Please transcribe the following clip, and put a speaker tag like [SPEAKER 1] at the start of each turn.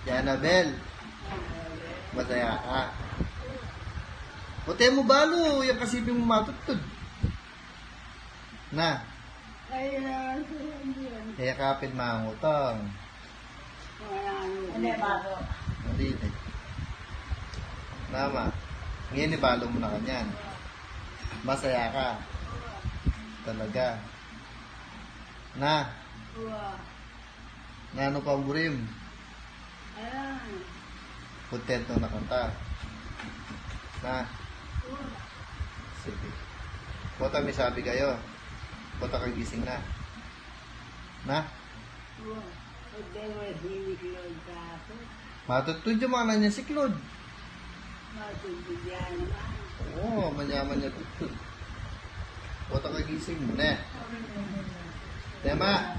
[SPEAKER 1] Janabel. Masaya ka. Puti mo balo, yung kasipin mo matutod. Na. Kaya kapit mangutang.
[SPEAKER 2] Hindi, bago.
[SPEAKER 1] Hindi. Nama. Ngayon ibalo mo na kanyan. Masaya ka. Talaga. Na. Na ano pa ang burim? Kontento na kanta. Na. Sige. Kota may sabi kayo. Kota kagising na. Na. Matutod yung mga niya si Claude. Oo, manyaman niya tutod. Kota kagising mo na. Tema.